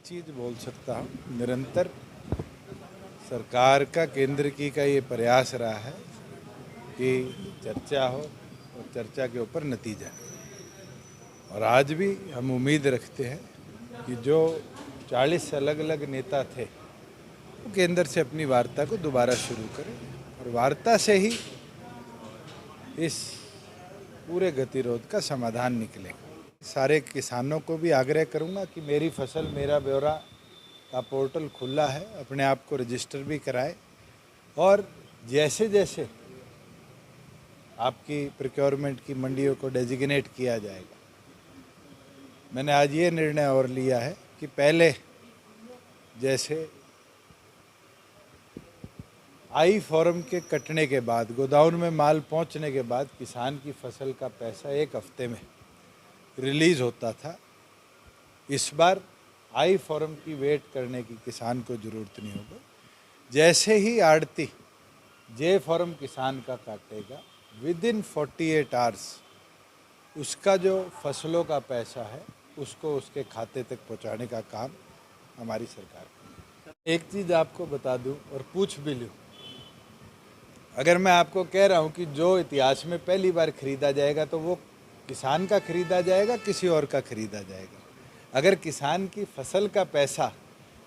चीज़ बोल सकता हूँ, निरंतर सरकार का केंद्र की का ये प्रयास रहा है कि चर्चा हो और चर्चा के ऊपर नतीजा। और आज भी हम उम्मीद रखते हैं कि जो 40 अलग अलग नेता थे वो केंद्र से अपनी वार्ता को दोबारा शुरू करें और वार्ता से ही इस पूरे गतिरोध का समाधान निकलेगा। सारे किसानों को भी आग्रह करूंगा कि मेरी फसल मेरा ब्यौरा का पोर्टल खुला है, अपने आप को रजिस्टर भी कराएं और जैसे जैसे आपकी प्रोक्योरमेंट की मंडियों को डेजिग्नेट किया जाएगा, मैंने आज ये निर्णय और लिया है कि पहले जैसे आई फॉर्म के कटने के बाद, गोदाउन में माल पहुंचने के बाद किसान की फसल का पैसा 1 हफ्ते में रिलीज़ होता था, इस बार आई फॉर्म की वेट करने की किसान को ज़रूरत नहीं होगी। जैसे ही आड़ती जे फॉर्म किसान का काटेगा, विदिन 48 आवर्स उसका जो फसलों का पैसा है उसको उसके खाते तक पहुंचाने का काम हमारी सरकार करेगी। एक चीज़ आपको बता दूं और पूछ भी लूँ, अगर मैं आपको कह रहा हूं कि जो इतिहास में पहली बार खरीदा जाएगा तो वो किसान का खरीदा जाएगा, किसी और का खरीदा जाएगा। अगर किसान की फसल का पैसा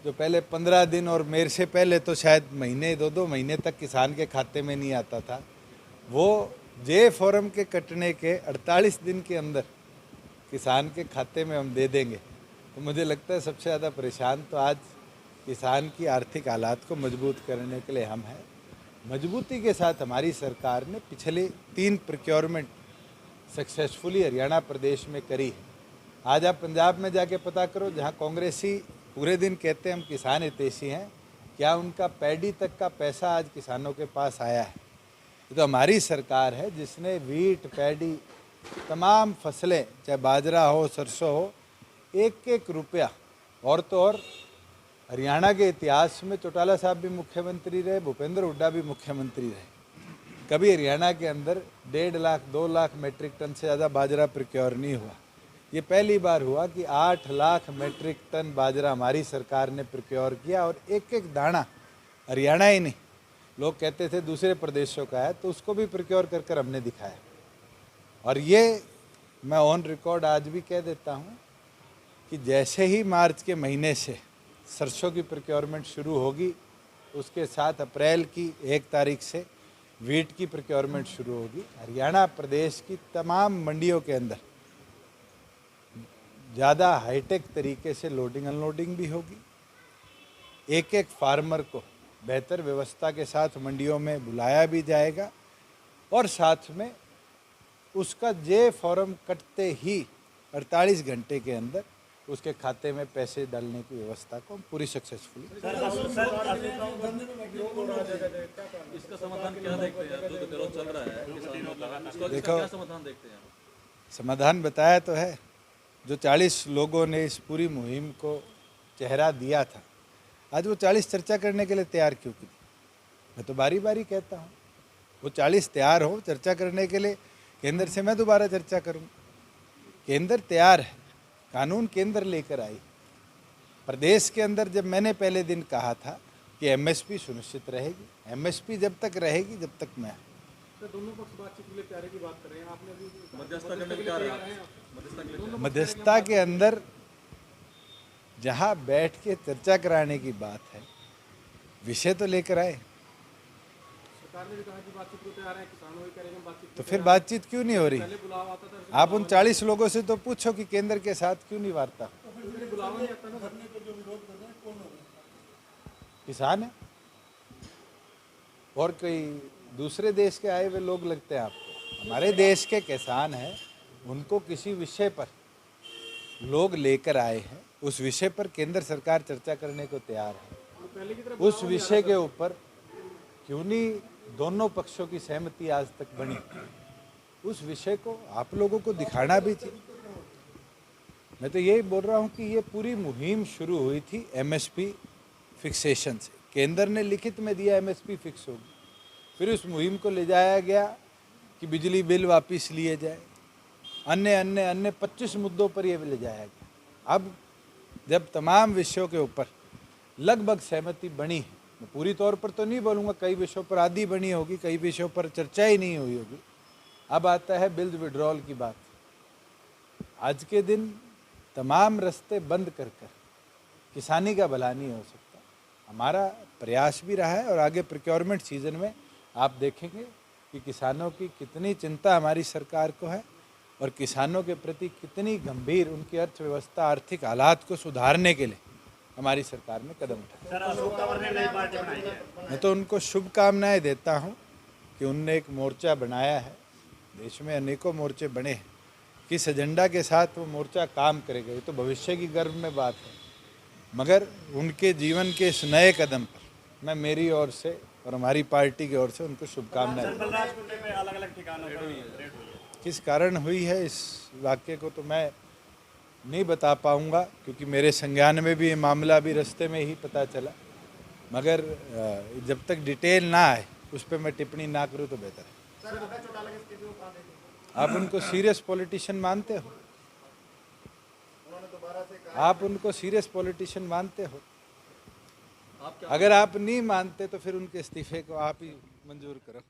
जो पहले 15 दिन और मेरे से पहले तो शायद महीने 2-2 महीने तक किसान के खाते में नहीं आता था, वो जे फॉर्म के कटने के 48 दिन के अंदर किसान के खाते में हम दे देंगे, तो मुझे लगता है सबसे ज़्यादा परेशान तो आज किसान की आर्थिक हालात को मजबूत करने के लिए हम हैं। मजबूती के साथ हमारी सरकार ने पिछले 3 प्रोक्योरमेंट सक्सेसफुली हरियाणा प्रदेश में करी है। आज आप पंजाब में जाके पता करो, जहां कांग्रेसी पूरे दिन कहते हैं हम किसान हितैषी हैं, क्या उनका पैडी तक का पैसा आज किसानों के पास आया है? ये तो हमारी सरकार है जिसने वीट, पैडी, तमाम फसलें, चाहे बाजरा हो, सरसों हो, 1-1 रुपया, और तो और हरियाणा के इतिहास में चौटाला साहब भी मुख्यमंत्री रहे, भूपेंद्र हुड्डा भी मुख्यमंत्री रहे, कभी हरियाणा के अंदर 1.5 लाख 2 लाख मेट्रिक टन से ज़्यादा बाजरा प्रोक्योर नहीं हुआ। ये पहली बार हुआ कि 8 लाख मेट्रिक टन बाजरा हमारी सरकार ने प्रोक्योर किया, और एक एक दाना हरियाणा ही नहीं, लोग कहते थे दूसरे प्रदेशों का है, तो उसको भी प्रोक्योर कर कर हमने दिखाया। और ये मैं ऑन रिकॉर्ड आज भी कह देता हूँ कि जैसे ही मार्च के महीने से सरसों की प्रोक्योरमेंट शुरू होगी, उसके साथ अप्रैल की 1 तारीख से वीट की प्रोक्योरमेंट शुरू होगी। हरियाणा प्रदेश की तमाम मंडियों के अंदर ज़्यादा हाईटेक तरीके से लोडिंग अनलोडिंग भी होगी। एक एक फार्मर को बेहतर व्यवस्था के साथ मंडियों में बुलाया भी जाएगा, और साथ में उसका जे फॉर्म कटते ही 48 घंटे के अंदर उसके खाते में पैसे डालने की व्यवस्था को हम पूरी सक्सेसफुली। इसका समाधान क्या देखते हैं? जो विरोध चल रहा है किसानों का, देखो, क्या समाधान देखते हैं? समाधान बताया तो है। जो 40 लोगों ने इस पूरी मुहिम को चेहरा दिया था, आज वो 40 चर्चा करने के लिए तैयार क्यों की? मैं तो बारी बारी कहता हूँ, वो 40 तैयार हो चर्चा करने के लिए, केंद्र से मैं दोबारा चर्चा करूँ। केंद्र तैयार है, कानून केंद्र लेकर आई। प्रदेश के अंदर जब मैंने पहले दिन कहा था कि एमएसपी सुनिश्चित रहेगी, एमएसपी जब तक रहेगी जब तक मैं, दोनों पक्ष बातचीत के लिए तैयारी की बात कर रहे हैं, आपने भी मध्यस्थता करने के लिए मध्यस्थता के अंदर जहां बैठ के चर्चा कराने की बात है, विषय तो लेकर आए। सरकार ने भी कहा कि बातचीत को तैयार है, किसानों भी करेंगे बातचीत। तो फिर बातचीत क्यों नहीं हो रही? पहले बुलावा आता था, आप उन 40 लोगों से तो पूछो कि केंद्र के साथ क्यों नहीं वार्ता? बुलावा नहीं आता ना। किसान है और कोई दूसरे देश के आए हुए लोग लगते हैं आपको? हमारे देश के किसान हैं, उनको किसी विषय पर लोग लेकर आए हैं, उस विषय पर केंद्र सरकार चर्चा करने को तैयार है। उस विषय के ऊपर क्यों नहीं दोनों पक्षों की सहमति आज तक बनी? उस विषय को आप लोगों को दिखाना भी चाहिए। मैं तो यही बोल रहा हूं कि ये पूरी मुहिम शुरू हुई थी एमएसपी फिक्सेशन से। केंद्र ने लिखित में दिया एमएसपी फिक्स होगी, फिर उस मुहिम को ले जाया गया कि बिजली बिल वापस लिए जाए, अन्य अन्य अन्य 25 मुद्दों पर ये ले जाया गया। अब जब तमाम विषयों के ऊपर लगभग सहमति बनी है, मैं पूरी तौर पर तो नहीं बोलूँगा, कई विषयों पर आधी बनी होगी, कई विषयों पर चर्चा ही नहीं हुई होगी। अब आता है बिल विड्रॉल की बात। आज के दिन तमाम रास्ते बंद कर किसानी का भला नहीं हो सकता। हमारा प्रयास भी रहा है और आगे प्रोक्योरमेंट सीजन में आप देखेंगे कि किसानों की कितनी चिंता हमारी सरकार को है और किसानों के प्रति कितनी गंभीर उनकी अर्थव्यवस्था, आर्थिक हालात को सुधारने के लिए हमारी सरकार ने कदम उठाए। मैं तो उनको शुभकामनाएं देता हूं कि उनने एक मोर्चा बनाया है। देश में अनेकों मोर्चे बने हैं, किस एजेंडा के साथ वो मोर्चा काम करेगा ये तो भविष्य की गर्व में बात है, मगर उनके जीवन के इस नए कदम पर मैं मेरी ओर से और हमारी पार्टी की ओर से उनको शुभकामनाएं देता हूं। किस कारण हुई है इस वाक्य को तो मैं नहीं बता पाऊंगा, क्योंकि मेरे संज्ञान में भी ये मामला भी रास्ते में ही पता चला, मगर जब तक डिटेल ना आए उस पर मैं टिप्पणी ना करूं तो बेहतर है। आप उनको सीरियस पॉलिटिशियन मानते हो? आप उनको सीरियस पॉलिटिशियन मानते हो? अगर आप नहीं मानते तो फिर उनके इस्तीफे को आप ही मंजूर करो।